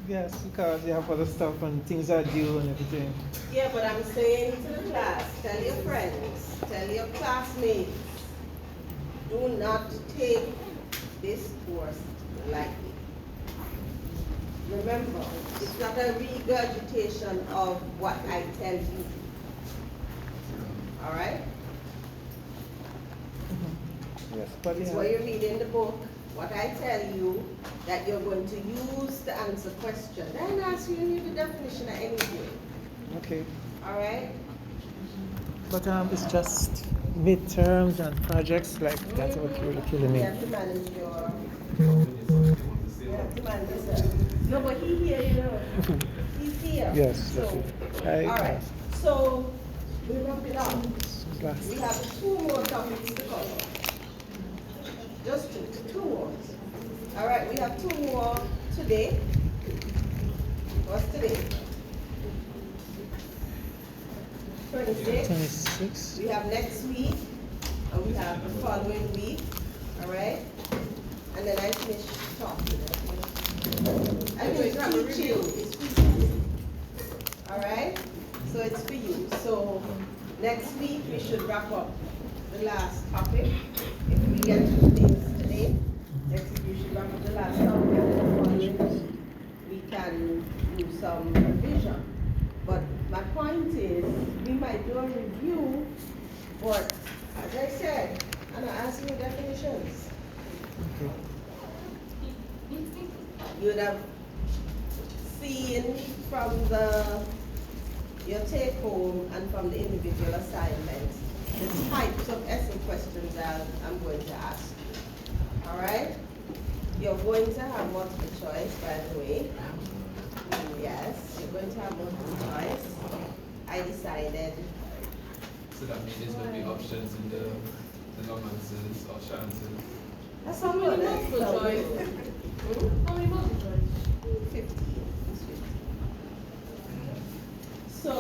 Yes, because you have other stuff and things are due and everything. Yeah, but I'm saying to the class, tell your friends, tell your classmates, do not take this course lightly. Remember, it's not a regurgitation of what I tell you. All right? Yes, but It's what you read in the book, what I tell you, that you're going to use to answer questions. Then ask you the definition of anything. okay. All right? But it's just midterms and projects like that's what really killing You me. have to manage your, you have to manage yourself. No, but he here, you know. He's here. Yes, So, okay. all right. So, we wrap it up. Last. We have 2 more topics to cover. Just two more. All right, we have 2 more today. What's today? 26. 26. We have next week, and we have the following week. All right? And then I finish talking. I finish teach you. It's for you. All right? So it's for you. So next week we should wrap up the last topic. If we get through things today, next week we should wrap up the last topic. And then the following week we can do some revision. But my point is, we might do a review, but as I said, I'm not asking you definitions. Okay. You would have seen from your take home and from the individual assignments the types of essay questions that I'm going to ask you. All right? You're going to have multiple choice, by the way. Yes, you're going to have multiple choice. I decided. So that means there's going to be options in the long answers or short answers. That's not good. Multiple choice. How many multiple choice? 50. It's 50. So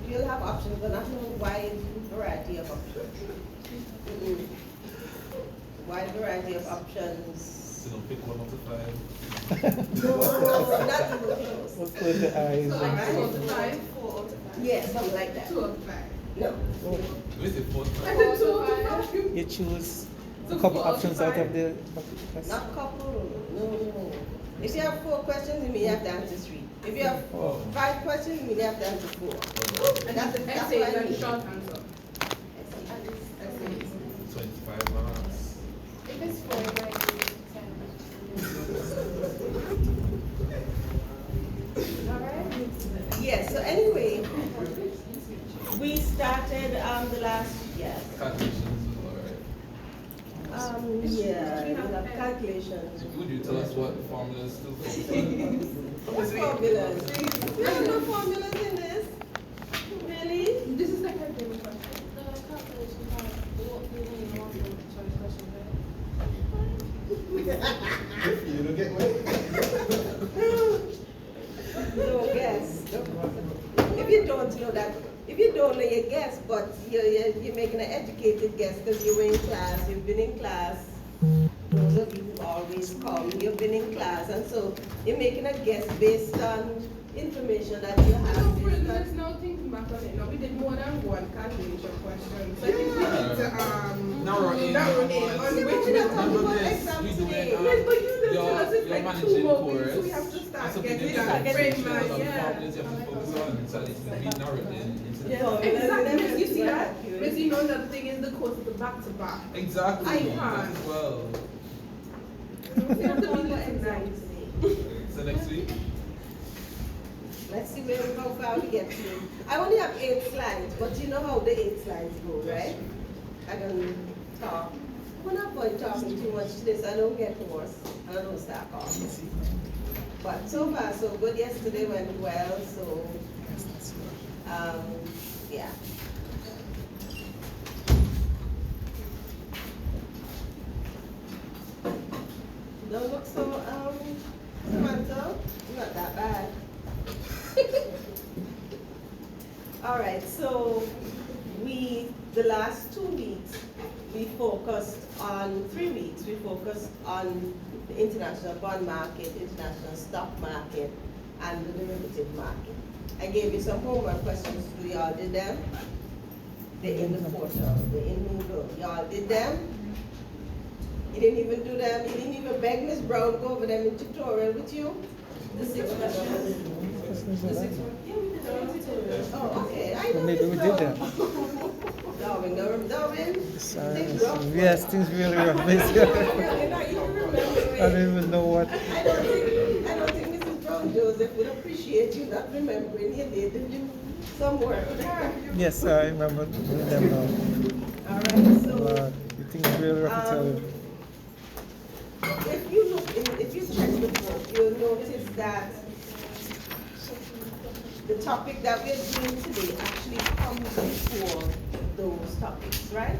you'll have options, but not a wide variety of options. Wide variety of options. So don't pick 1 up to 5. No, not even close. We'll close the eyes. So like 2 out of 5, 4 out of 5. Yeah, something like that. 2 out of 5. No. Where's the 4th? I said 2 out of 5. You choose So a couple 4 out of options out 5. of the Not couple. No. If you have 4 questions, you mean you have to answer 3. If you have 5 questions, you mean you have to answer 4. And That's essay what I and mean. short answer. Essays. 25 marks. If it's 4, it might be 10. Alright. Yes, so anyway, we started the last, yes. Calculations is alright. Yeah, we have calculations. Would you tell us what the formulas still What formulas? There's no formulas in this. Really? This is the calculation question. The calculation part, what we need multiple choice question, right? You don't get one? No, guess. If you don't know that, if you don't know, you guess, but you're making an educated guess because you were in class, you've been in class. Those of you who always come, you've been in class, and so you're making a guess based on information that you have. So for instance, now thinking back on it, now we did more than one calculation question. So I think we need to narrow in on Yeah, which but we're not talking about Nevertheless, exams we do today. it, Yes, but you didn't you're- tell us it's you're like 2 managing more course. weeks, so we have to start So getting there's that like frame, sections of yeah. formulas you have to focus on, so it's going to be narrowed in into the Yeah. Exactly, Miss, you see that? Accurate. Miss, you know another thing is the course of the back-to-back. Exactly. I that can't. as well. We have to be One more listening exam nice. today. So next week? Let's see how far we get to. I only have 8 slides, but you know how the 8 slides go, right? I can talk. I'm not going talking too much today, so I don't get hoarse. I don't start off. But so far, so good. Yesterday went well, so yeah. Don't look so Samantha, not that bad. All right, so the last 2 weeks, we focused on 3 weeks. We focused on the international bond market, international stock market, and the derivative market. I gave you some homework questions to do. Y'all did them? They're in the portal. They're in Moodle. Y'all did them? You didn't even do them. You didn't even beg Miss Brown to go over them in tutorial with you. The 6 questions. The 6 one. Yeah, we did that. Oh, okay. I know Maybe we Miss did Brown. that. Darwin. Sorry. Things rough. Yes, things really rough. I don't even know what. I don't think Mrs. Brown Joseph would appreciate you not remembering you did some work with her. Yes, I remember doing them now. All right, so You think it's really rough to tell you. if you look if you check the book, you'll notice that the topic that we're doing today actually comes before those topics, right?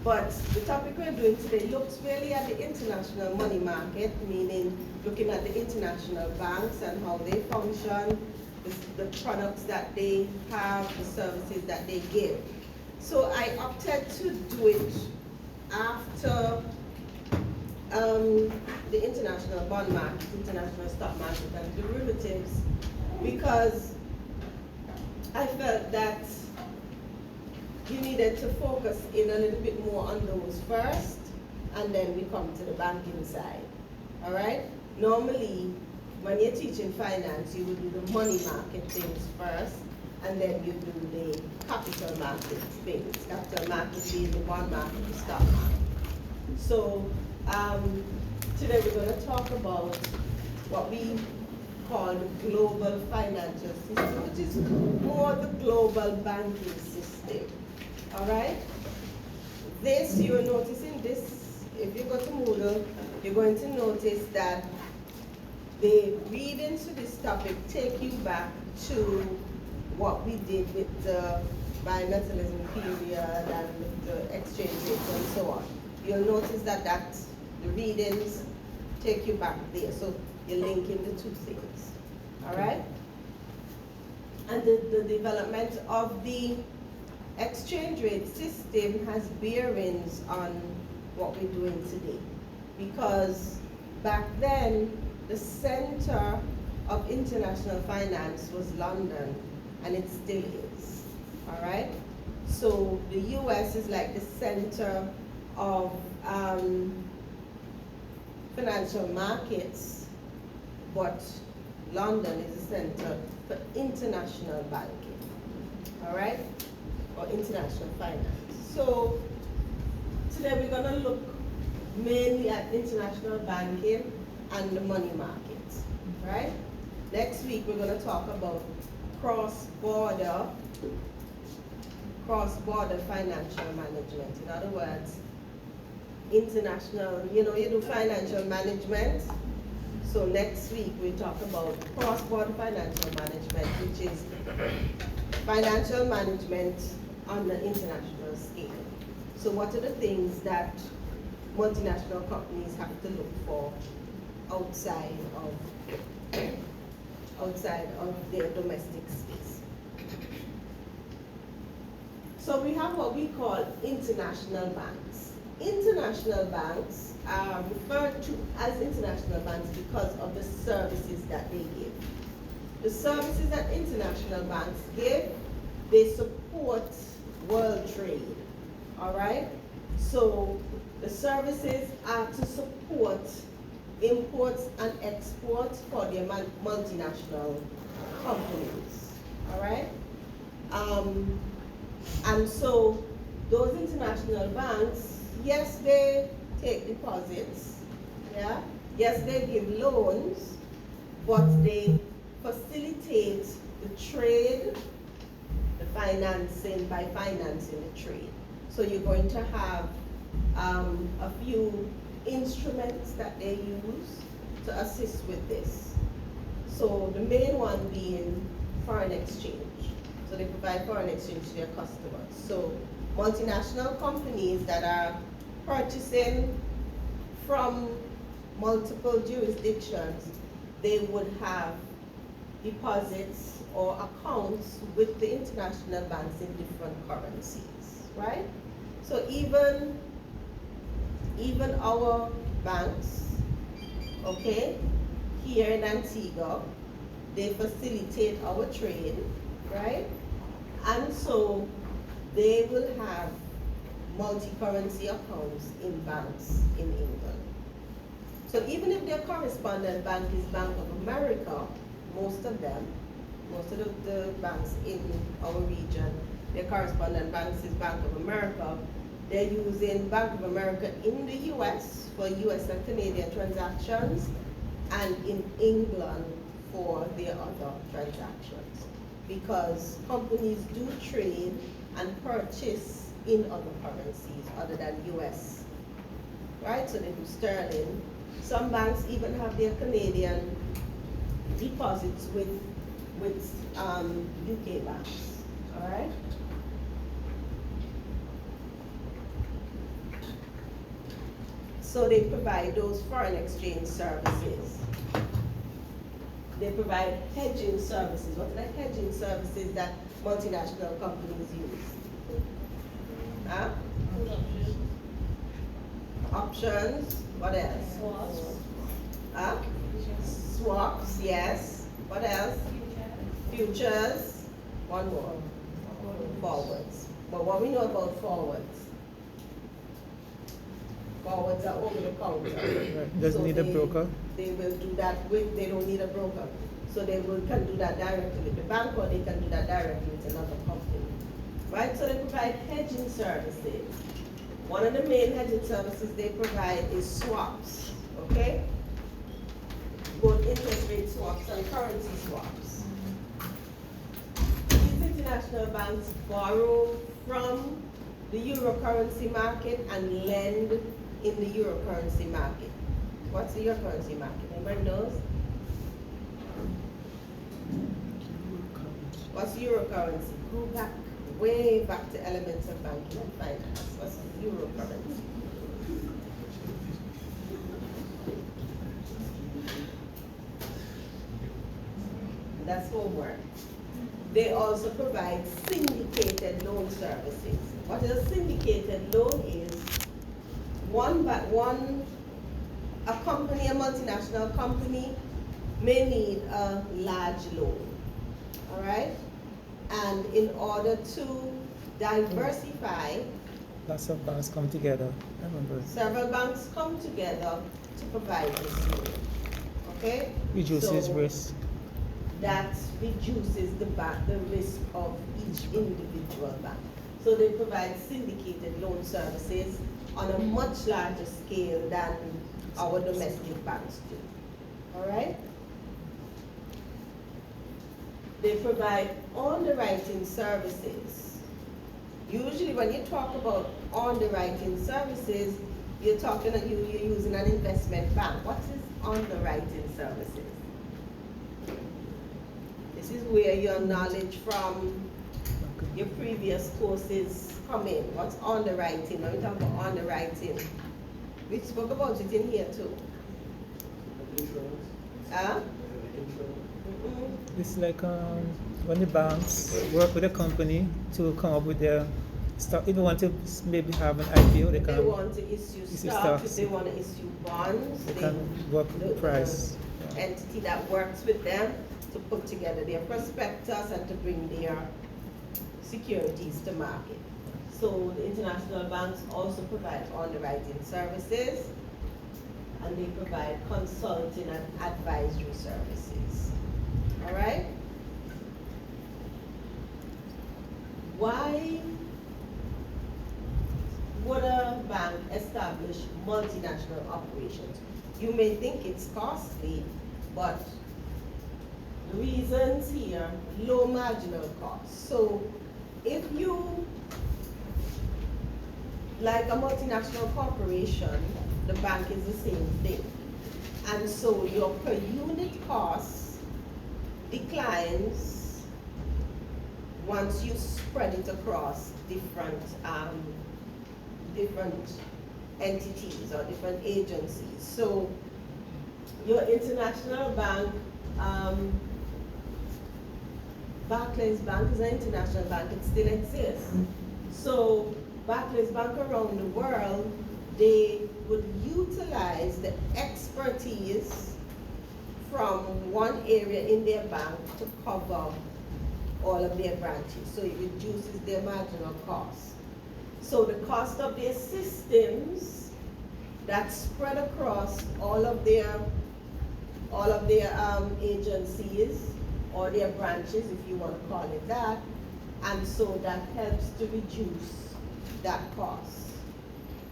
But the topic we're doing today looks really at the international money market, meaning looking at the international banks and how they function, the products that they have, the services that they give. So I opted to do it after the international bond market, international stock market, and derivatives, because I felt that you needed to focus in a little bit more on those first, and then we come to the banking side. All right? Normally, when you're teaching finance, you would do the money market things first, and then you do the capital market things. Capital market being the bond market, the stock market. So today we're going to talk about what we call the global financial system, which is more the global banking system. All right? This, you're noticing this, if you go to Moodle, you're going to notice that the readings to this topic take you back to what we did with the bimetallism period and with the exchange rates and so on. You'll notice that the readings take you back there. So you're linking the two things. All right? And the development of the exchange rate system has bearings on what we're doing today. Because back then, the center of international finance was London, and it still is. All right? So the US is like the center of financial markets, but London is the center for international banking, all right, or international finance. So today we're going to look mainly at international banking and the money markets, right? Next week we're going to talk about cross-border financial management. In other words, international, you do financial management. So next week we talk about cross-border financial management, which is financial management on the international scale. So what are the things that multinational companies have to look for outside of their domestic space? So we have what we call international banks. International banks are referred to as international banks because of the services that they give. The services that international banks give, they support world trade, all right? So the services are to support imports and exports for their multinational companies, all right? And so those international banks, yes, they take deposits, yeah? Yes, they give loans, but they facilitate the trade, the financing, by financing the trade. So you're going to have a few instruments that they use to assist with this. So the main one being foreign exchange. So they provide foreign exchange to their customers. So multinational companies that are purchasing from multiple jurisdictions, they would have deposits or accounts with the international banks in different currencies, right? So even even our banks, okay, here in Antigua, they facilitate our trade, right? And so they will have multi-currency accounts in banks in England. So even if their correspondent bank is Bank of America, most of the banks in our region, their correspondent banks is Bank of America. They're using Bank of America in the US for US and Canadian transactions, and in England for their other transactions. Because companies do trade and purchase in other currencies other than US, right? So they do sterling. Some banks even have their Canadian deposits with UK banks, all right? So they provide those foreign exchange services. They provide hedging services. What are the hedging services that multinational companies use? Huh? Options. What else? Swaps. Huh? Swaps, yes. What else? Futures. One more. Forwards. But what we know about forwards? Forwards are over the counter. Right. Doesn't need a broker. They will do that with, they don't need a broker. So can do that directly with the bank, or they can do that directly with another company. Right? So they provide hedging services. One of the main hedging services they provide is swaps. Okay? Both interest rate swaps and currency swaps. These international banks borrow from the euro currency market and lend in the euro currency market. What's the euro currency market? Anybody knows? What's euro currency? Go back, way back to elements of banking and finance. What's euro currency? That's homework. They also provide syndicated loan services. What a syndicated loan is, a company, a multinational company, may need a large loan, all right? And in order to diversify, Lots of banks come together. I remember. several banks come together to provide this loan, okay? Reduces So risk. that reduces the risk of each individual bank. So they provide syndicated loan services on a much larger scale than our domestic banks do, all right? They provide underwriting services. Usually when you talk about underwriting services, you're using an investment bank. What is underwriting services? This is where your knowledge from your previous courses come in. What's underwriting? When we talk about underwriting, we spoke about it in here too. Insurance. Huh? It's like when the banks work with a company to come up with their stock. If they want to maybe have an IPO, they If they can want to issue stock, stocks. if they want to issue bonds, they can work with the price. The entity that works with them to put together their prospectus and to bring their securities to market. So the international banks also provide underwriting services, and they provide consulting and advisory services. All right? Why would a bank establish multinational operations? You may think it's costly, but the reasons here, low marginal costs. So if you, like a multinational corporation, the bank is the same thing. And so your per unit cost declines once you spread it across different entities or different agencies. So your international bank, Barclays Bank is an international bank, it still exists. So Barclays Bank around the world, they would utilize the expertise from one area in their bank to cover all of their branches. So it reduces their marginal cost. So the cost of their systems that's spread across all of their agencies or their branches, if you want to call it that, and so that helps to reduce that cost.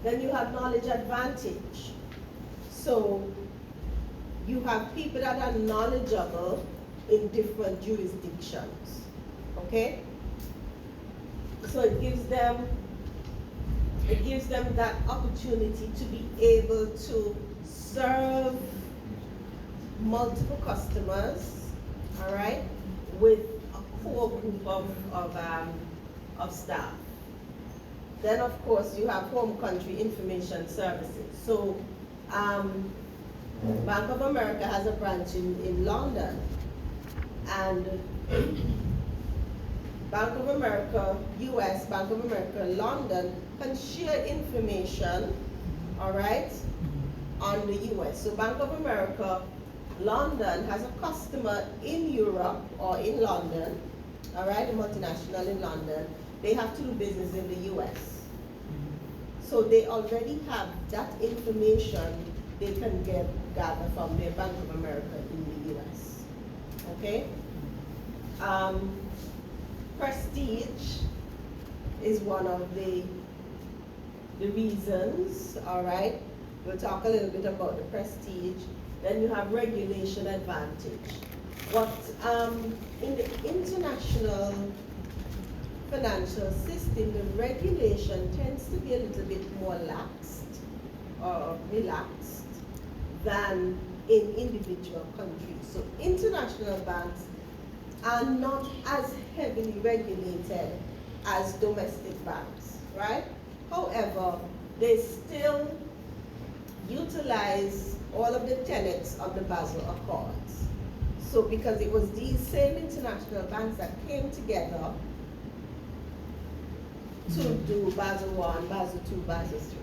Then you have knowledge advantage. So you have people that are knowledgeable in different jurisdictions, okay? So it gives them that opportunity to be able to serve multiple customers, all right, with a core group of staff. Then of course you have home country information services. So Bank of America has a branch in London, and Bank of America, US, Bank of America, London can share information, all right, on the US. So Bank of America, London has a customer in Europe or in London, all right, a multinational in London. They have to do business in the US. So they already have that information they can gather from their Bank of America in the US, okay? Prestige is one of the reasons, all right? We'll talk a little bit about the prestige. Then you have regulation advantage. What in the international financial system, the regulation tends to be a little bit more laxed or relaxed than in individual countries. So international banks are not as heavily regulated as domestic banks, right? However, they still utilize all of the tenets of the Basel Accords. So because it was these same international banks that came together to do Basel I, Basel II, Basel III.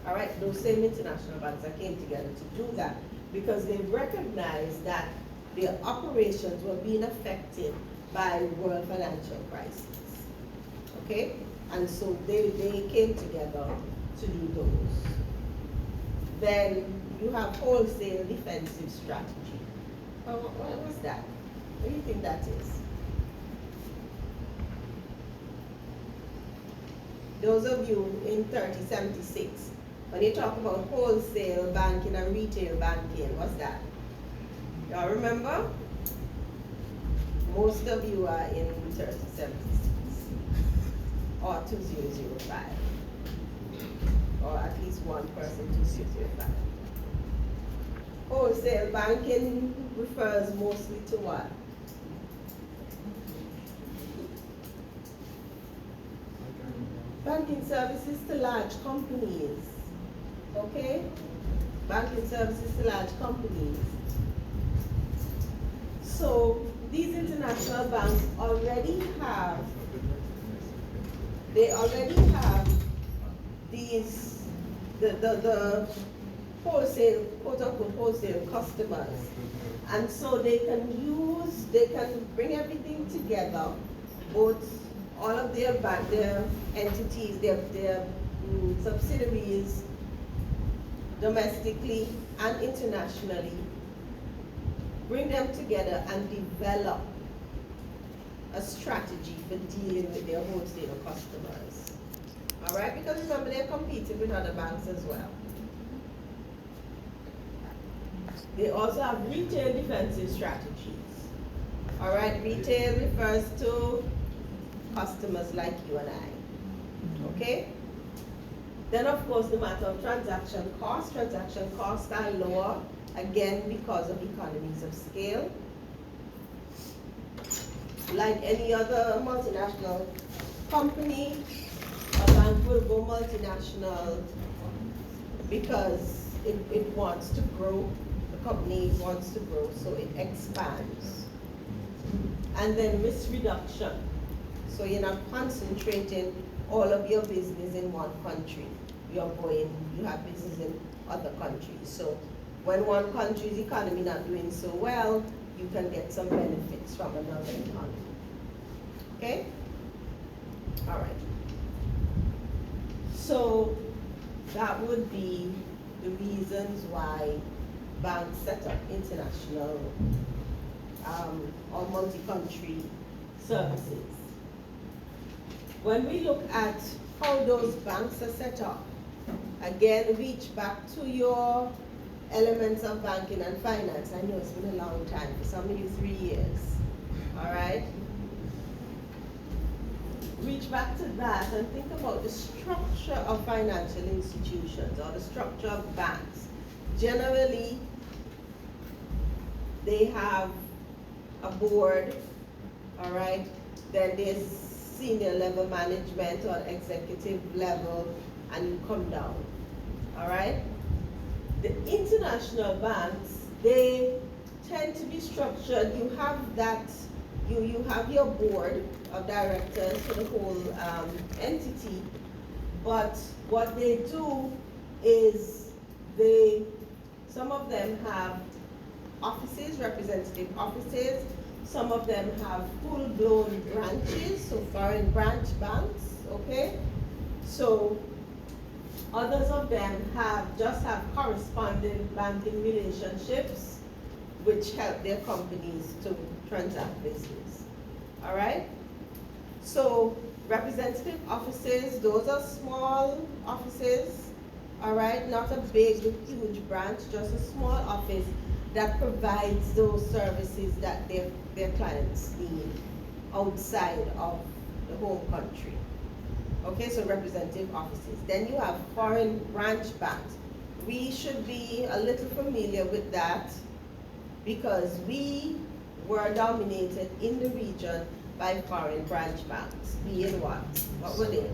All right, those same international banks that came together to do that because they recognized that their operations were being affected by world financial crisis. Okay, and so they came together to do those. Then you have wholesale defensive strategy. What was that? What do you think that is? Those of you in 3076, when you talk about wholesale banking and retail banking, what's that? Y'all remember? Most of you are in 3076 or 2005, or at least one person 2005. Wholesale banking refers mostly to what? Banking services to large companies, okay? Banking services to large companies. So these international banks already have these, the wholesale, quote unquote wholesale customers. And so they can bring everything together, both all of their entities, their subsidiaries, domestically and internationally, bring them together and develop a strategy for dealing with their wholesale customers. All right, because remember they're competing with other banks as well. They also have retail defensive strategies. All right, retail refers to customers like you and I, okay? Then of course the matter of transaction costs. Transaction costs are lower, again because of economies of scale. Like any other multinational company, a bank will go multinational because it wants to grow. The company wants to grow, so it expands. And then risk reduction. So you're not concentrating all of your business in one country. you have business in other countries. So when one country's economy not doing so well, you can get some benefits from another economy. Okay? All right. So that would be the reasons why banks set up international or multi-country services. When we look at how those banks are set up, again, reach back to your elements of banking and finance. I know it's been a long time, for some of you 3 years, all right? Reach back to that and think about the structure of financial institutions or the structure of banks. Generally, they have a board, all right? Then there's senior level management or executive level, and you come down, all right? The international banks, they tend to be structured. You have that, you have your board of directors for the whole entity, but what they do is some of them have offices, representative offices. Some of them have full-blown branches, so foreign branch banks, okay? So others of them just have corresponding banking relationships which help their companies to transact business, all right? So representative offices, those are small offices, all right? Not a big, huge branch, just a small office that provides those services that their clients need outside of the home country. Okay, so representative offices. Then you have foreign branch banks. We should be a little familiar with that because we were dominated in the region by foreign branch banks. Being what? What were they?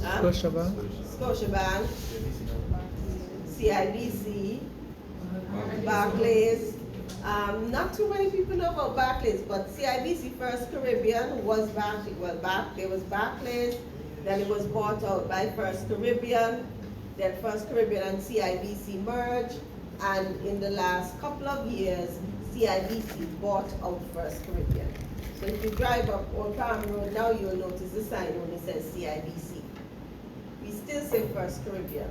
Scotiabank. Scotiabank, CIBC, Barclays. Not too many people know about Barclays, but CIBC First Caribbean was Barclays. Well, there was Barclays, then it was bought out by First Caribbean, then First Caribbean and CIBC merged, and in the last couple of years, CIBC bought out First Caribbean. So if you drive up Old Palm Road now, you'll notice the sign only says CIBC. We still say First Caribbean,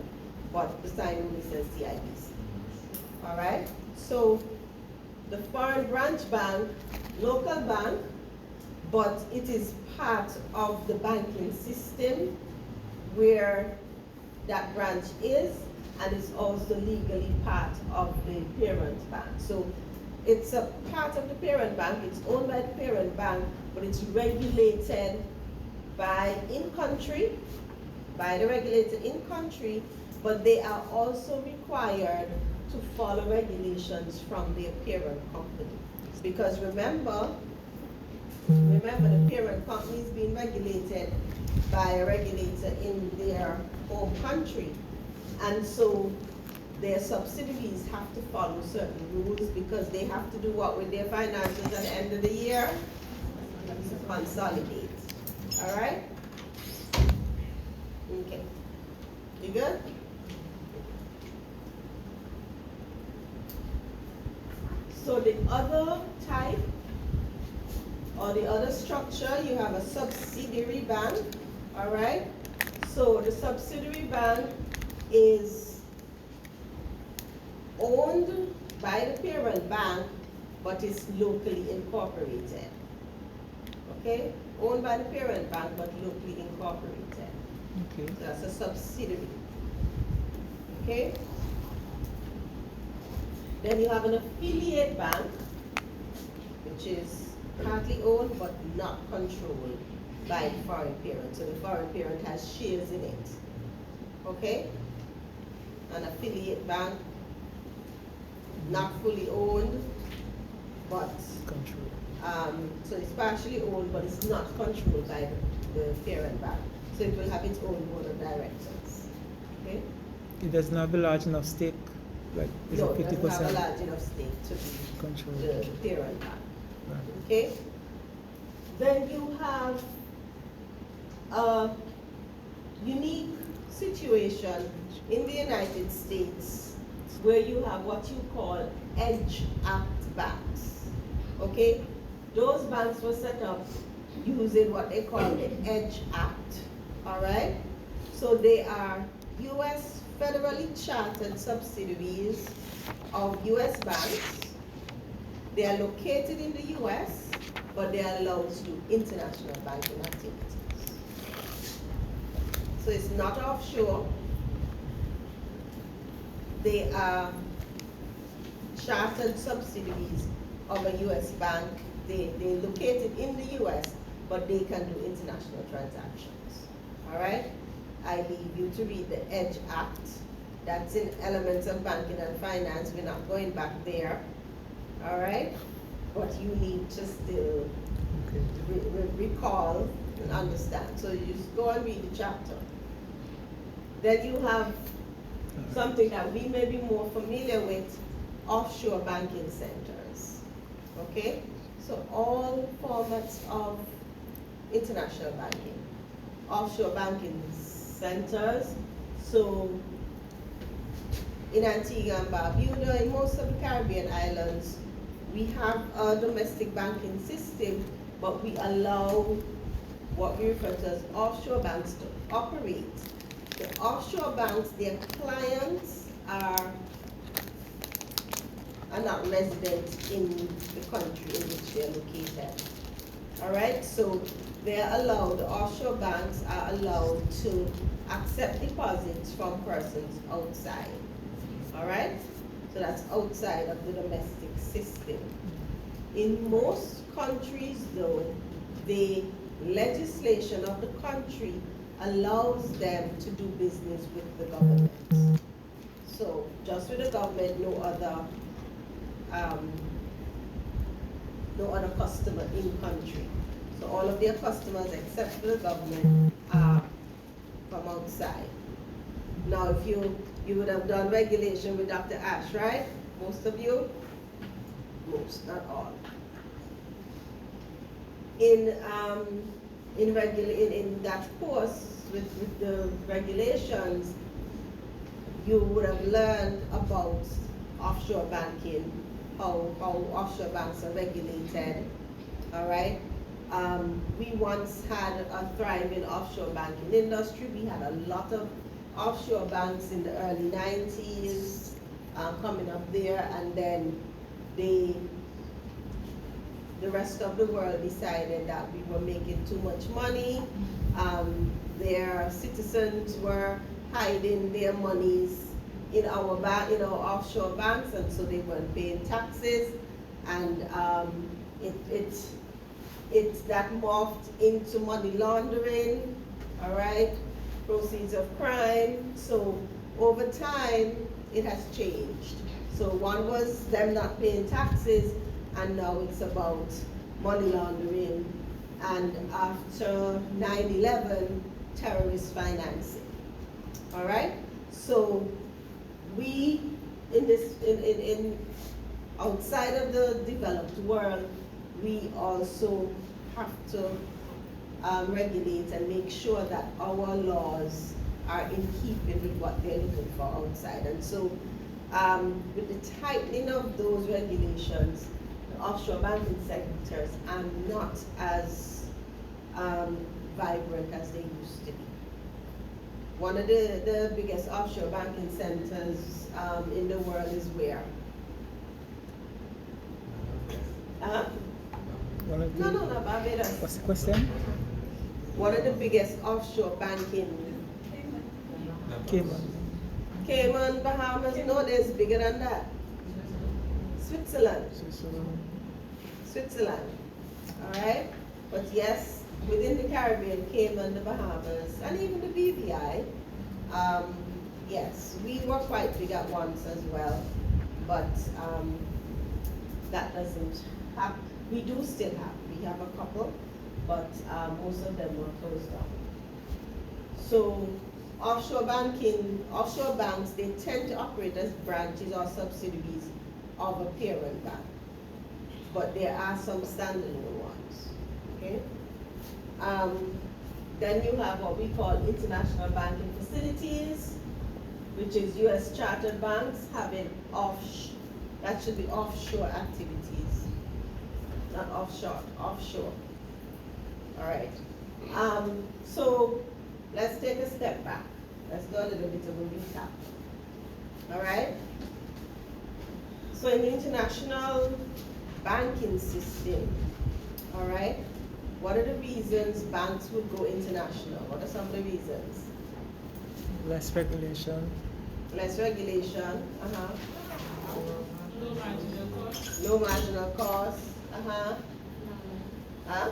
but the sign only says CIBC. All right? So the foreign branch bank, local bank, but it is part of the banking system where that branch is, and it's also legally part of the parent bank. So it's a part of the parent bank, it's owned by the parent bank, but it's regulated by in-country, by the regulator in-country, but they are also required to follow regulations from their parent company. Because remember the parent company is being regulated by a regulator in their home country. And so their subsidiaries have to follow certain rules because they have to do what with their finances at the end of the year? Consolidate. All right? Okay. You good? So the other type or the other structure, you have a subsidiary bank, all right? So the subsidiary bank is owned by the parent bank, but is locally incorporated, okay? Owned by the parent bank, but locally incorporated. Okay. So that's a subsidiary, okay? Then you have an affiliate bank, which is partly owned but not controlled by the foreign parent. So the foreign parent has shares in it. Okay? An affiliate bank, not fully owned, but so it's partially owned, but it's not controlled by the parent bank. So it will have its own board of directors. Okay? It does not have a large enough stake, like is No, it it doesn't have a 50% large enough stake to be control? the parent bank. Right. Okay? Then you have a unique situation in the United States where you have what you call Edge Act banks. Okay? Those banks were set up using what they call the Edge Act. Alright? So they are US federally chartered subsidiaries of US banks. They are located in the US, but they are allowed to do international banking activities. So it's not offshore. They are chartered subsidiaries of a US bank. They're located in the US, but they can do international transactions. All right? I leave you to read the EDGE Act. That's in Elements of Banking and Finance. We're not going back there. All right? But you need to still recall and understand. So you just go and read the chapter. Then you have something that we may be more familiar with, offshore banking centers. Okay? So all formats of international banking, offshore banking centers. So in Antigua and Barbuda, in most of the Caribbean islands, we have a domestic banking system, but we allow what we refer to as offshore banks to operate. The offshore banks, their clients are not resident in the country in which they're located. All right, so they're allowed, the offshore banks are allowed to accept deposits from persons outside. All right, so that's outside of the domestic system. In most countries though, the legislation of the country allows them to do business with the government. So just with the government, no other customer in country. So all of their customers except for the government are from outside. Now if you would have done regulation with Dr. Ash, right? Most of you? Most, not all. In that course with the regulations, you would have learned about offshore banking, how offshore banks are regulated. All right. We once had a thriving offshore banking industry. We had a lot of offshore banks in the early 90s coming up there, and then the rest of the world decided that we were making too much money. Their citizens were hiding their monies in our offshore banks, and so they weren't paying taxes, and that morphed into money laundering. All right, proceeds of crime. So over time, it has changed. So one was them not paying taxes, and now it's about money laundering, and after 9/11, terrorist financing. All right. So we in outside of the developed world, we also have to regulate and make sure that our laws are in keeping with what they're looking for outside. And so with the tightening of those regulations, the offshore banking sectors are not as vibrant as they used to be. One of the biggest offshore banking centers in the world is where? No, Barbados. What's the question? One of the biggest offshore banking. Cayman, Bahamas, no, there's bigger than that. Switzerland. All right? But yes, within the Caribbean, Cayman, the Bahamas, and even the BVI, yes, we were quite big at once as well, but that doesn't have, we do still have, we have a couple, but most of them were closed down. So offshore banks, they tend to operate as branches or subsidiaries of a parent bank, but there are some standalone ones, okay? Then you have what we call international banking facilities, which is US chartered banks having that should be offshore activities. Not offshore, offshore. All right. So let's take a step back. Let's do a little bit of a recap. All right. So in the international banking system, all right, what are the reasons banks would go international? What are some of the reasons? Less regulation. Less regulation. No marginal cost. No marginal cost. Huh?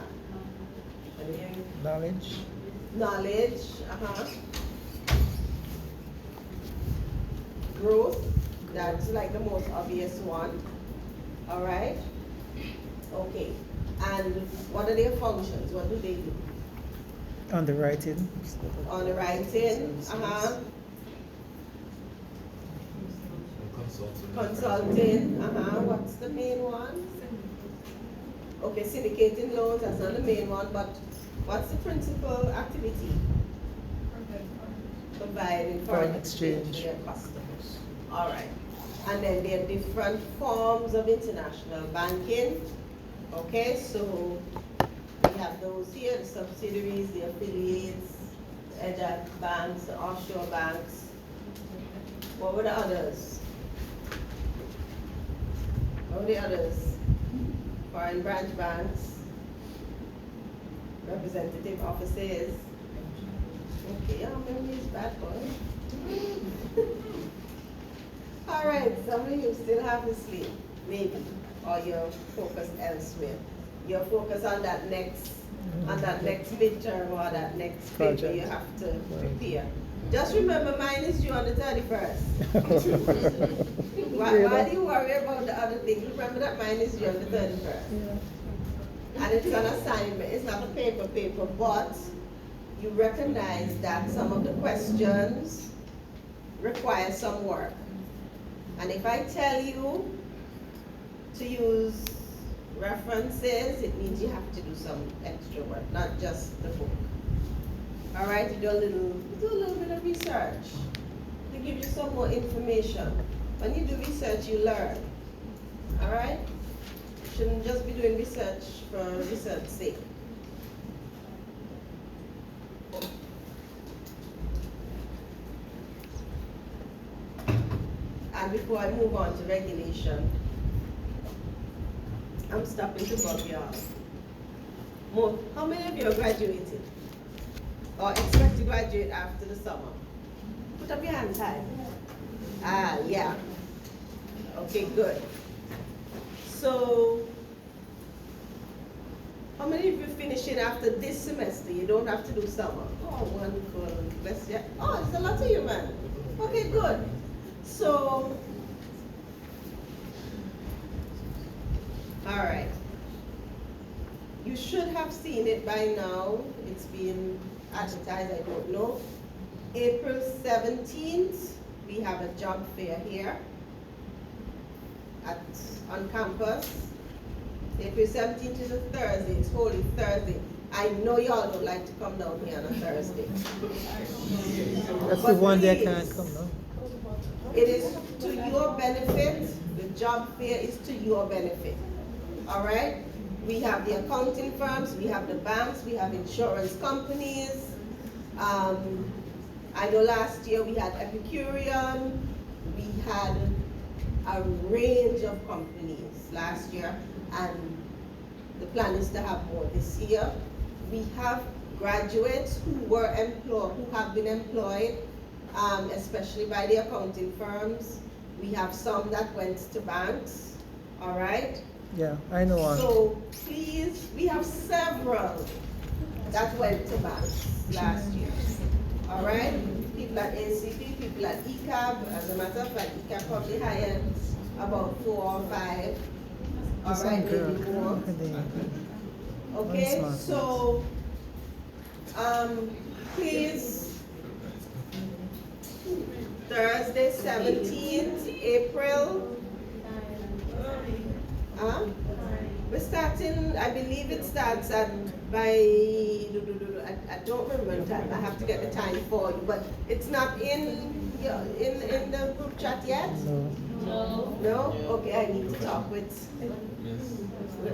Knowledge. Knowledge. Growth. That's like the most obvious one. All right. Okay. And what are their functions? What do they do? Underwriting. Underwriting. Consulting. What's the main one? Okay, syndicating loans, that's not the main one, but what's the principal activity? Providing foreign exchange to their customers. All right. And then there are different forms of international banking. Okay, so we have those here, the subsidiaries, the affiliates, the EJAC banks, the offshore banks. What were the others? What were the others? Foreign branch banks, representative offices. Okay, your memory is bad, boy. All right, some of you still have to sleep, maybe, or you're focused elsewhere. You're focused on that next midterm or that next paper Project. you have to prepare. Just remember, mine is due on the 31st. Why do you worry about the other things? Remember that mine is due on the 31st. And it's an assignment. It's not a paper, but you recognize that some of the questions require some work. And if I tell you to use references, it means you have to do some extra work, not just the book. All right, you do a little bit of research to give you some more information. When you do research, you learn. All right? You shouldn't just be doing research for research's sake. And before I move on to regulation, I'm stopping to bug y'all. How many of you are graduating? Or expect to graduate after the summer? Put up your hands high. Yeah. Okay, good. So, how many of you finishing after this semester? You don't have to do summer. Oh, wonderful. Bless you. Oh, it's a lot of you, man. Okay, good. So, all right. You should have seen it by now. It's been advertised, I don't know. April 17th, we have a job fair here on campus. April 17th is a Thursday, it's Holy Thursday. I know y'all don't like to come down here on a Thursday. That's But the one day I please, can't come now. it is to your benefit. The job fair is to your benefit. All right? We have the accounting firms, we have the banks, we have insurance companies. I know last year we had Epicurean, we had a range of companies last year, and the plan is to have more this year. We have graduates who have been employed, especially by the accounting firms. We have some that went to banks, all right? Yeah, I know one. So please, we have several that went to banks last year. All right? People at ACP, people at ECAB. As a matter of fact, ECAB probably hired about 4 or 5. All right, maybe more. Okay, so please, Thursday, 17th April. We're starting, I believe it starts at by, I I don't remember the time, I have to get the time for you, but it's not in the group chat yet? No. No. No? Okay, I need to talk with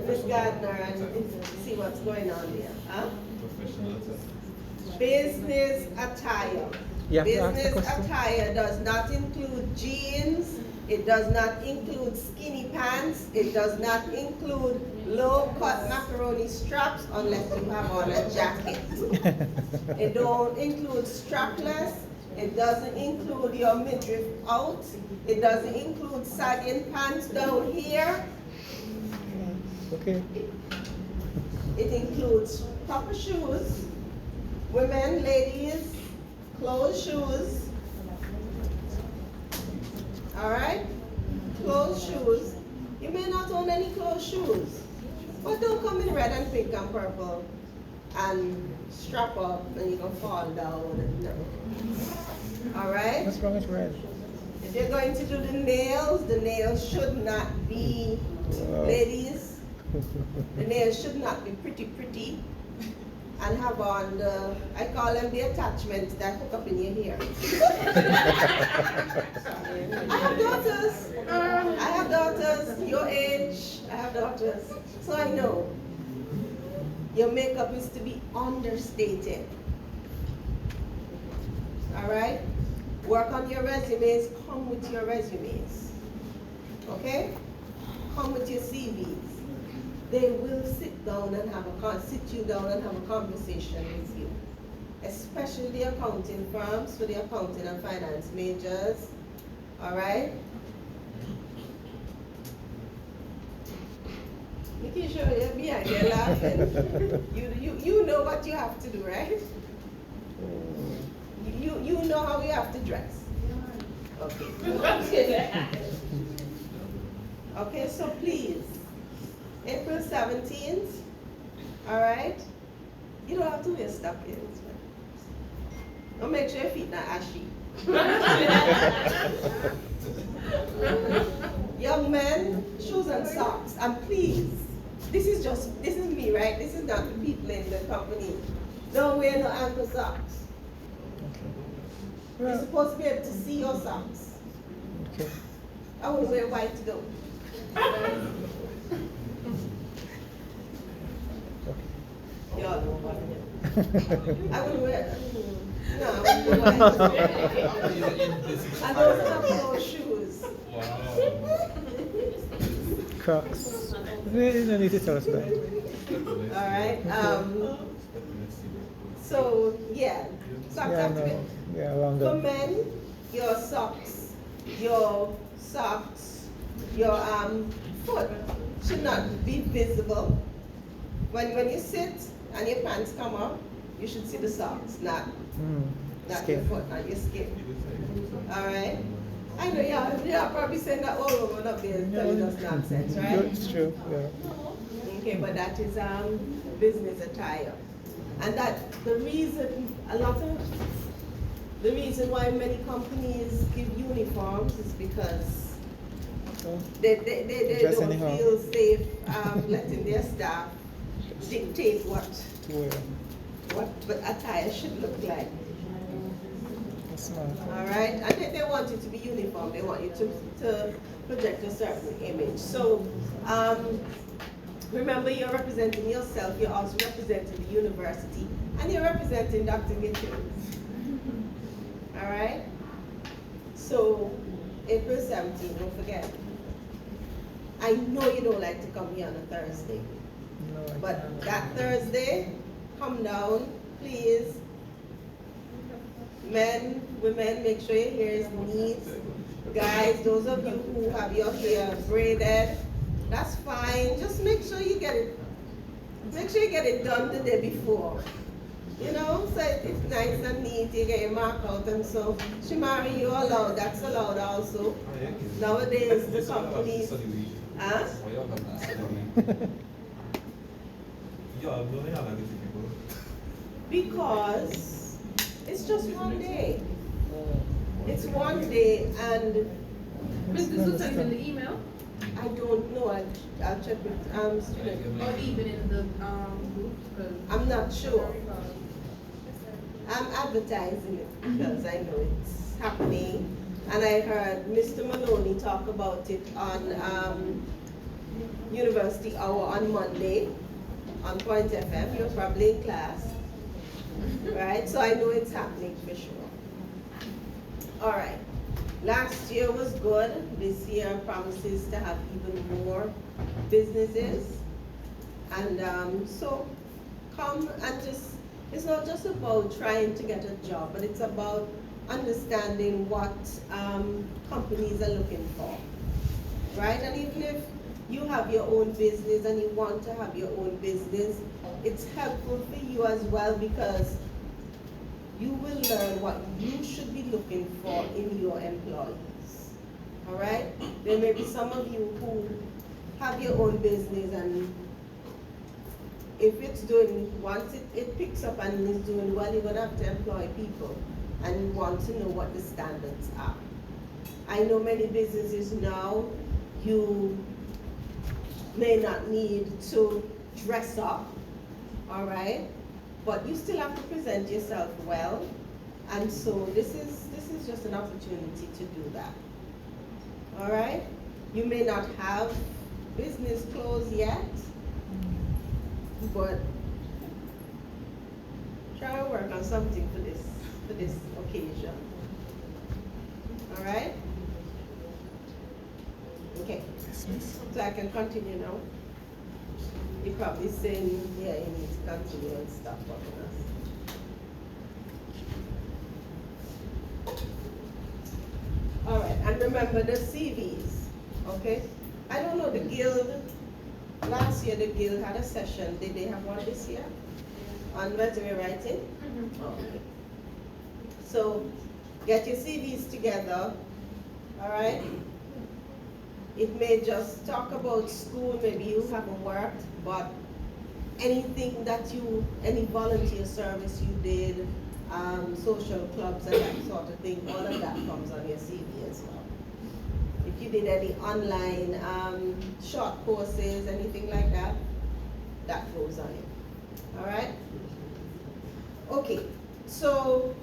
Ms. Gardner and see what's going on there, huh? Professional attire. Business attire. You have to ask the Business question. attire does not include jeans, it does not include skinny pants, it does not include low-cut macaroni straps unless you have on a jacket. It don't include strapless, it doesn't include your midriff out, it doesn't include sagging pants down here, Okay. it includes proper shoes, women, ladies, closed shoes. All right? Closed shoes. You may not own any closed shoes, but don't come in red and pink and purple and strap up and you can fall down. No. All right? What's wrong with red? If you're going to do the nails should not be, Wow. ladies, the nails should not be pretty and have on the, I call them the attachments that hook up in your hair. I have daughters, your age, I have daughters, so I know your makeup is to be understated. All right? Work on your resumes, come with your resumes. Okay? Come with your CVs. They will sit you down and have a conversation with you. Especially the accounting firms for the accounting and finance majors. All right? Making sure you're behind there laughing. You know what you have to do, right? You know how you have to dress. Okay. Okay, so please, April 17th, all right? You don't have to wear stockings. But make sure your feet not ashy. Young men, shoes and socks, and please, this is me, right? This is not the people in the company. Don't wear no ankle socks. You're supposed to be able to see your socks. Okay. I would wear white though. Y'all know what I would wear, no, I wouldn't wear white. And those are those shoes. Wow. Crocs. No need to tell us that. All right. So yeah, socks Yeah, have to be. no. Yeah, along For the. men, your socks, your foot should not be visible. When you sit and your pants come up, you should see the socks, not your Skin. foot, not your skin. All right. I know y'all probably saying that all over up there is telling us nonsense, right? It's true. Yeah. Okay, but that is business attire. And that the reason why many companies give uniforms is because they Dress don't anyhow. feel safe letting their staff dictate what To wear. attire should look like. That's smart. All right, and they want you to be uniform. They want you to project a certain image. So remember, you're representing yourself. You're also representing the university, and you're representing Dr. Mitchell. All right. So April 17th, don't forget. I know you don't like to come here on a Thursday, No, I but can't. that Thursday, come down, please. Men, women, make sure your hair is neat. Guys, those of you who have your hair braided, that's fine. Just make sure you get it. Make sure you get it done the day before. You know, so it's nice and neat. You get your mark out, and so Shimari, you allowed. That's allowed also. Nowadays, the companies. Huh? Because it's just one day. It's one day, and Mr. Susan in the email, I don't know. I'll check with student. or even in the group, because. I'm not sure. I'm advertising it because I know it's happening. And I heard Mr. Maloney talk about it on University Hour on Monday on Point FM. You're probably in class, right? So I know it's happening for sure. All right. Last year was good. This year promises to have even more businesses. And so come and just, it's not just about trying to get a job, but it's about understanding what companies are looking for, right? And even if you have your own business and you want to have your own business, it's helpful for you as well because you will learn what you should be looking for in your employees, all right? There may be some of you who have your own business, and if it's doing, once it picks up and is doing well, you're gonna have to employ people and you want to know what the standards are. I know many businesses now, you may not need to dress up, all right? But you still have to present yourself well. And so this is just an opportunity to do that, all right? You may not have business clothes yet, but try to work on something for this occasion. All right? Okay. So I can continue now. You're probably saying, yeah, you need to continue and stop working us. All right, and remember the CVs, okay? I don't know, the guild, last year the guild had a session. Did they have one this year? On resume writing? Okay. So get your CVs together, all right? It may just talk about school, maybe you haven't worked, but anything that you, any volunteer service you did, social clubs and that sort of thing, all of that comes on your CV as well. If you did any online short courses, anything like that, that goes on it. All right? Okay, so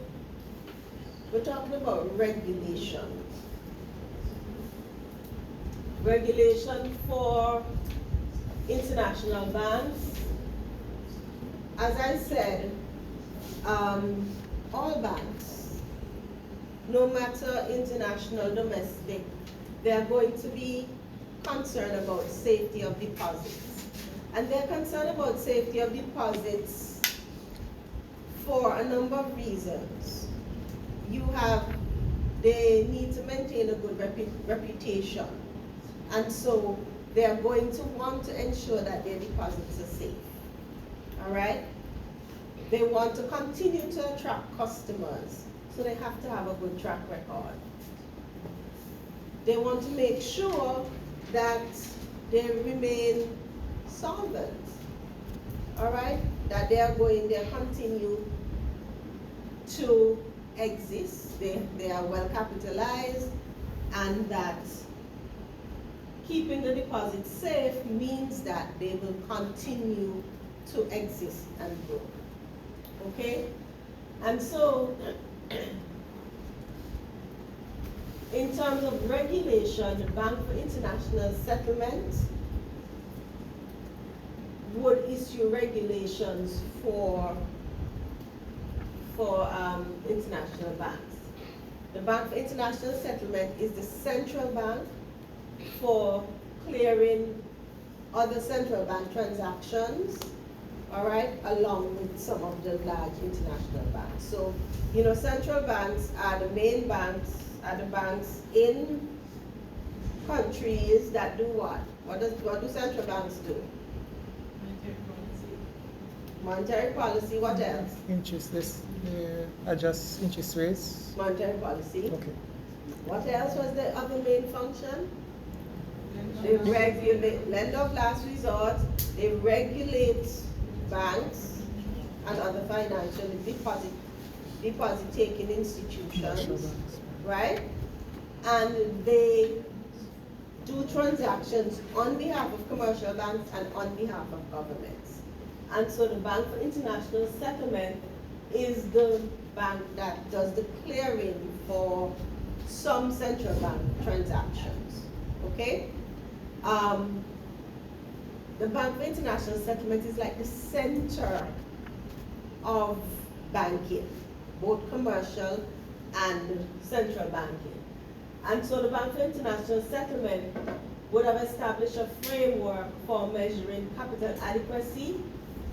we're talking about regulation. Regulation for international banks. As I said, all banks, no matter international, domestic, they are going to be concerned about safety of deposits. And they're concerned about safety of deposits for a number of reasons. They need to maintain a good reputation. And so they are going to want to ensure that their deposits are safe. All right? They want to continue to attract customers, so they have to have a good track record. They want to make sure that they remain solvent. All right? That they continue to exist, they are well capitalized, and that keeping the deposits safe means that they will continue to exist and grow. Okay? And so, in terms of regulation, the Bank for International Settlement would issue regulations for international banks. The Bank for International Settlement is the central bank for clearing other central bank transactions, all right, along with some of the large international banks. So, you know, central banks are the main banks, are the banks in countries that do what? What do central banks do? Monetary policy, what else? Interest, adjust interest rates. Monetary policy. Okay. What else was the other main function? They regulate, lender of last resort, they regulate banks and other financial deposit-taking institutions, right? And they do transactions on behalf of commercial banks and on behalf of governments. And so the Bank for International Settlement is the bank that does the clearing for some central bank transactions, okay? The Bank for International Settlement is like the center of banking, both commercial and central banking. And so the Bank for International Settlement would have established a framework for measuring capital adequacy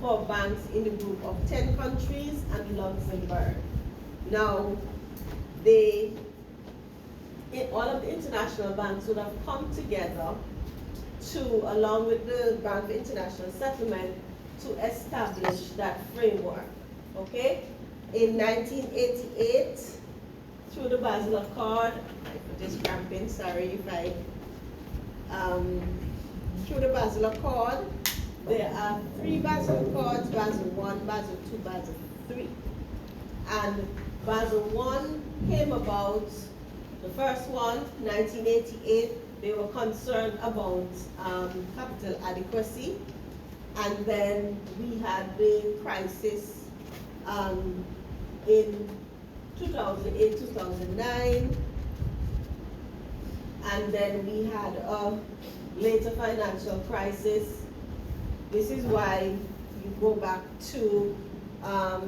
for banks in the group of 10 countries and Luxembourg. Now, all of the international banks would have come together to, along with the Bank for International Settlement, to establish that framework, okay? In 1988, through the Basel Accord, I put this cramping, sorry if I, through the Basel Accord, there are 3 Basel Accords, Basel I, Basel II, Basel III. And Basel I came about, the first one, 1988, they were concerned about capital adequacy. And then we had the crisis in 2008, 2009. And then we had a later financial crisis. This is why you go back to, I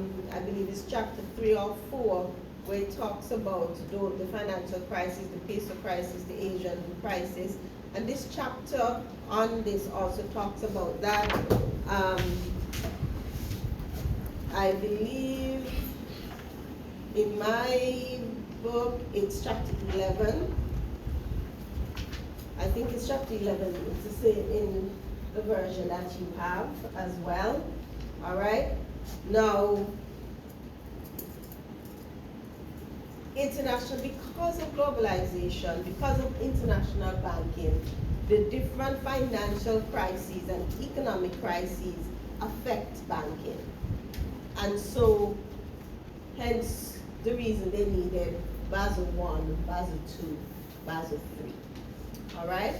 believe it's chapter 3 or 4, where it talks about the financial crisis, the peso crisis, the Asian crisis. And this chapter on this also talks about that. I believe in my book, it's chapter 11. I think it's chapter 11, it's the same in the version that you have as well. All right? Now, international, because of globalization, because of international banking, the different financial crises and economic crises affect banking. And so, hence the reason they needed Basel I, Basel II, Basel III. All right?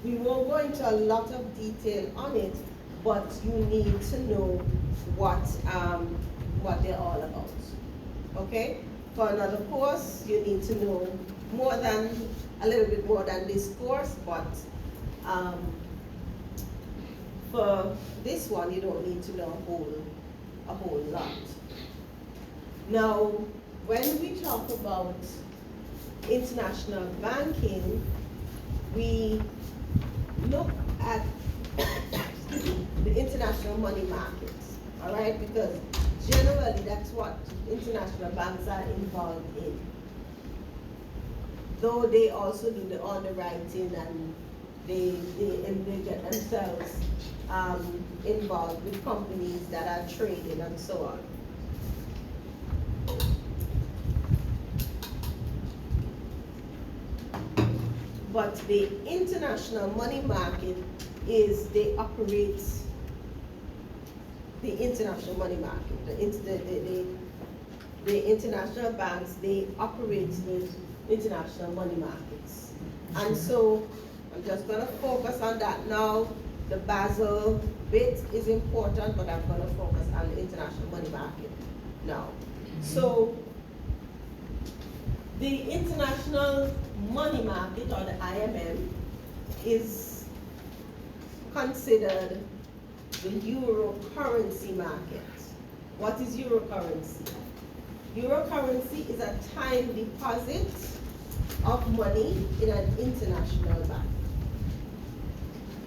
We won't go into a lot of detail on it, but you need to know what they're all about. Okay? For another course, you need to know a little bit more than this course, but for this one, you don't need to know a whole lot. Now, when we talk about international banking, we look at the international money markets, all right? Because generally that's what international banks are involved in. Though they also do the underwriting and they get themselves involved with companies that are trading and so on. But the international money market they operate the international money market. The international banks, they operate the international money markets. And so I'm just gonna focus on that now. The Basel bit is important, but I'm gonna focus on the international money market now. So the international money market, or the IMM, is considered the euro currency market. What is euro currency? Euro currency is a time deposit of money in an international bank.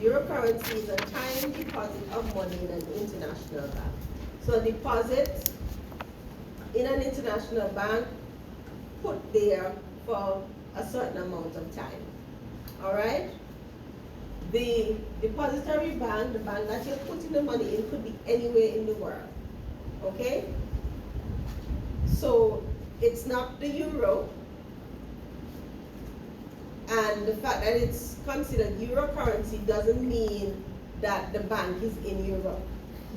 Euro currency is a time deposit of money in an international bank. So deposit in an international bank put there for a certain amount of time. All right? The depository bank, the bank that you're putting the money in, could be anywhere in the world. Okay? So it's not the euro. And the fact that it's considered euro currency doesn't mean that the bank is in Europe.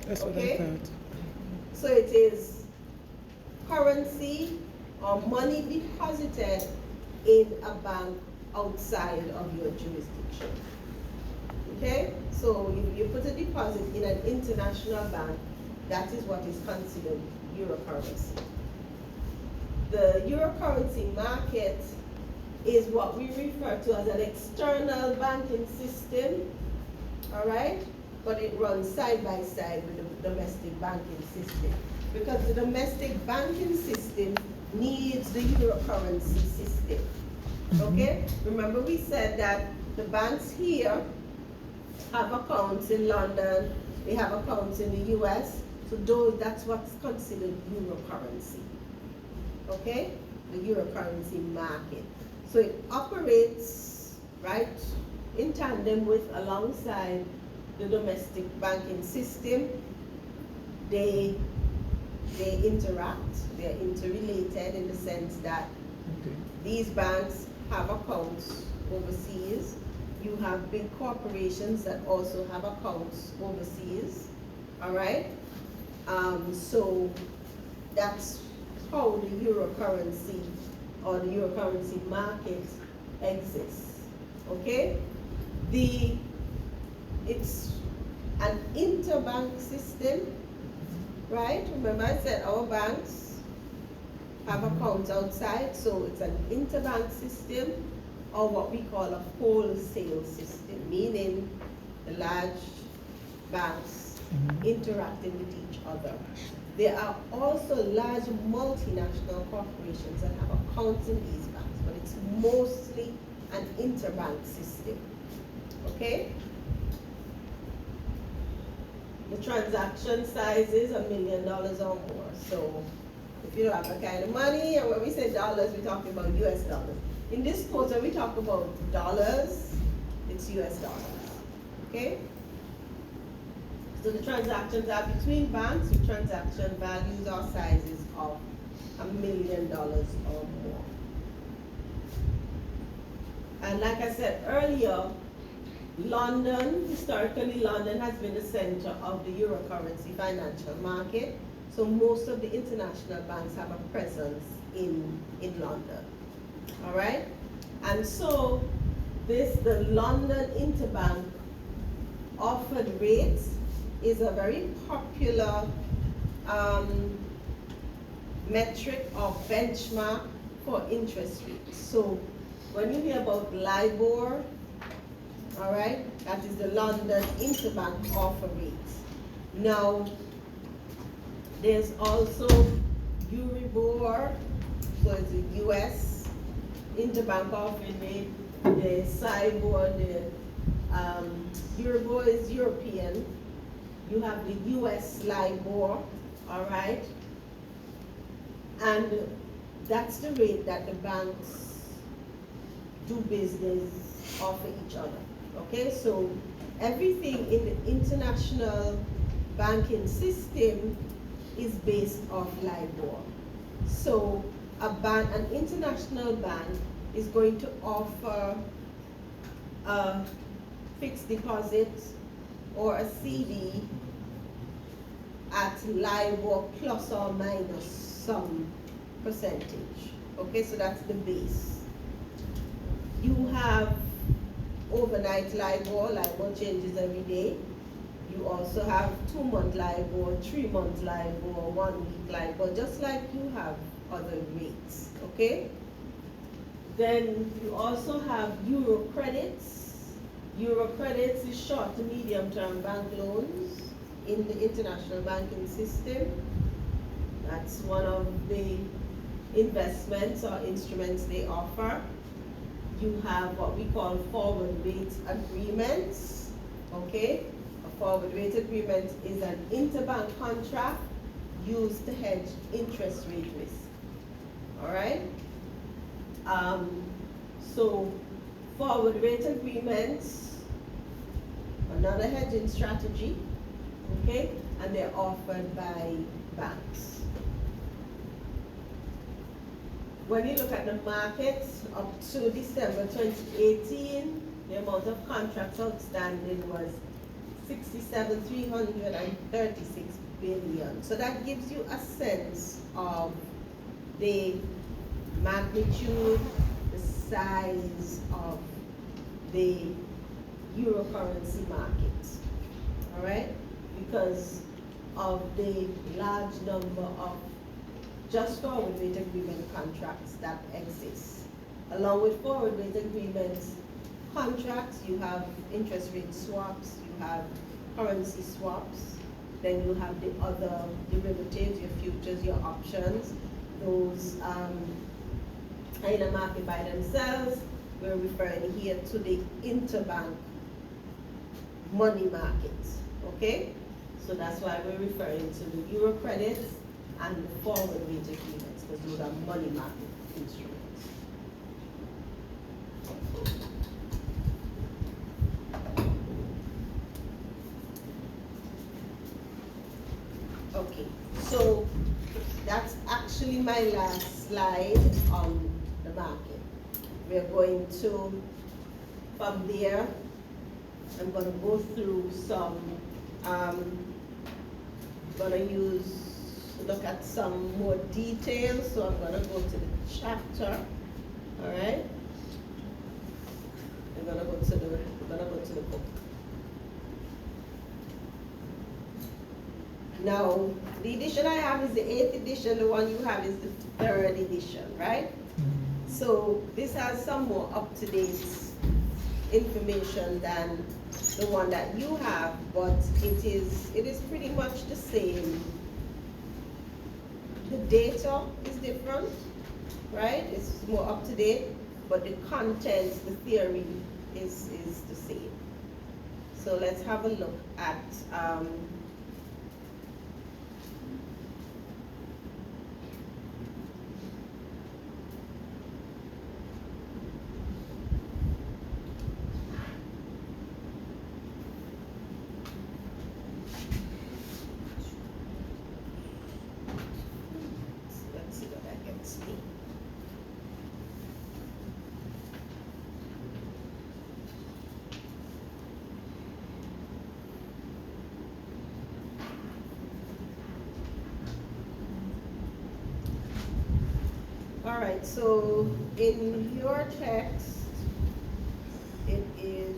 That's what okay? I thought. So it is currency or money deposited in a bank outside of your jurisdiction. Okay? So if you put a deposit in an international bank, that is what is considered euro currency. The euro currency market is what we refer to as an external banking system, all right? But it runs side by side with the domestic banking system, because the domestic banking system needs the euro currency system, okay? Remember we said that the banks here have accounts in London, they have accounts in the US, so that's what's considered euro currency, okay? The euro currency market. So it operates, right, in tandem with, alongside the domestic banking system. They interact, they're interrelated in the sense that these banks have accounts overseas. You have big corporations that also have accounts overseas, all right? So that's how the euro currency or the euro currency market exists, okay? It's an interbank system, right? Remember I said our banks have accounts outside, so it's an interbank system, or what we call a wholesale system, meaning the large banks interacting with each other. There are also large multinational corporations that have accounts in these banks, but it's mostly an interbank system, okay? The transaction size is $1 million or more. So if you don't have that kind of money, and when we say dollars, we're talking about US dollars. In this quarter, we talk about dollars, it's US dollars, okay? So the transactions are between banks with transaction values or sizes of $1 million or more. And like I said earlier, historically London has been the center of the euro currency financial market. So most of the international banks have a presence in London, all right? And so the London Interbank offered rates is a very popular metric or benchmark for interest rates. So when you hear about LIBOR, all right, that is the London Interbank offer rate. Now, there's also Euribor, so it's the US Interbank offering rate. The SIBOR, the Euribor is European. You have the US LIBOR, all right? And that's the rate that the banks do business offer each other. Okay, so everything in the international banking system is based off LIBOR. So an international bank is going to offer a fixed deposit or a CD at LIBOR plus or minus some percentage. Okay, so that's the base. You have overnight LIBOR, LIBOR changes every day. You also have 2-month LIBOR, 3-month LIBOR, 1-week LIBOR, just like you have other rates, okay? Then you also have Euro credits. Euro credits is short to medium term bank loans in the international banking system. That's one of the investments or instruments they offer. You have what we call forward rate agreements, okay? A forward rate agreement is an interbank contract used to hedge interest rate risk, all right? So forward rate agreements, another hedging strategy, okay? And they're offered by banks. When you look at the markets up to December 2018, the amount of contracts outstanding was 67,336 billion. So that gives you a sense of the magnitude, the size of the euro currency market, all right? Because of the large number of just forward rate agreement contracts that exist. Along with forward rate agreements contracts, you have interest rate swaps, you have currency swaps, then you have the other derivatives, your futures, your options. Those are in a market by themselves. We're referring here to the interbank money market, okay? So that's why we're referring to the euro credits and the forward rate agreements, because those are money market instruments. Okay, so that's actually my last slide on the market. We're going to, from there, I'm going to go through some, look at some more details. So I'm going to go to the chapter, all right? I'm going to go to the book. Now, the edition I have is the 8th edition, the one you have is the 3rd edition, right? So this has some more up-to-date information than the one that you have, but it is pretty much the same. The data is different, right? It's more up-to-date, but the content, the theory is the same. So let's have a look at let's see what that gets me. All right, so in your text, it is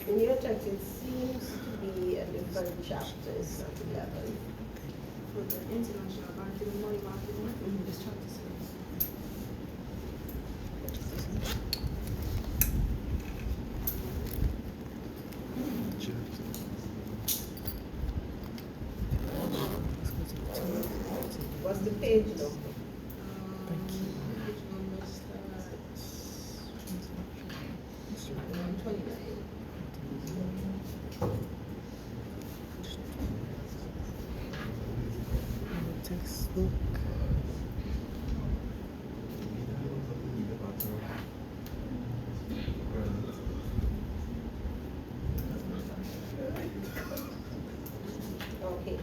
in your text, it seems to be a different chapter, it's not 11. For the international banking and money market one, it's chapter 6. What's the page number? Page number starts 29. Textbook. Okay.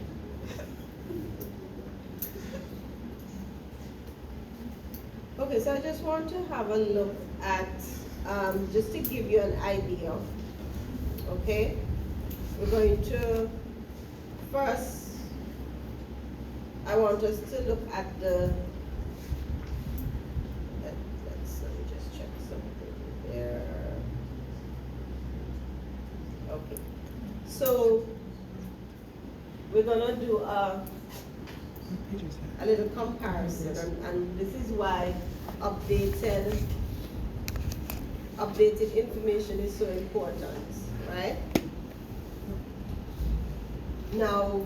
Okay, so I just want to have a look at, just to give you an idea, okay? We're going to, first, I want us to look at the, let me just check something there. Okay, so we're gonna do a little comparison, and this is why updated information is so important, right? Now,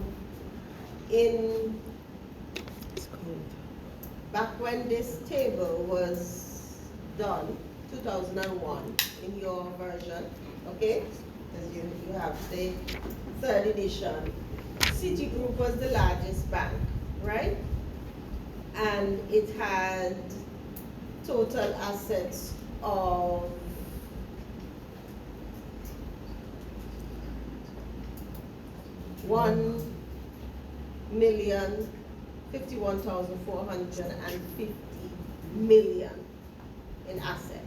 back when this table was done, 2001, in your version, okay? Because you have the 3rd edition. Citigroup was the largest bank, right? And it had total assets of 1,051,450 million in assets.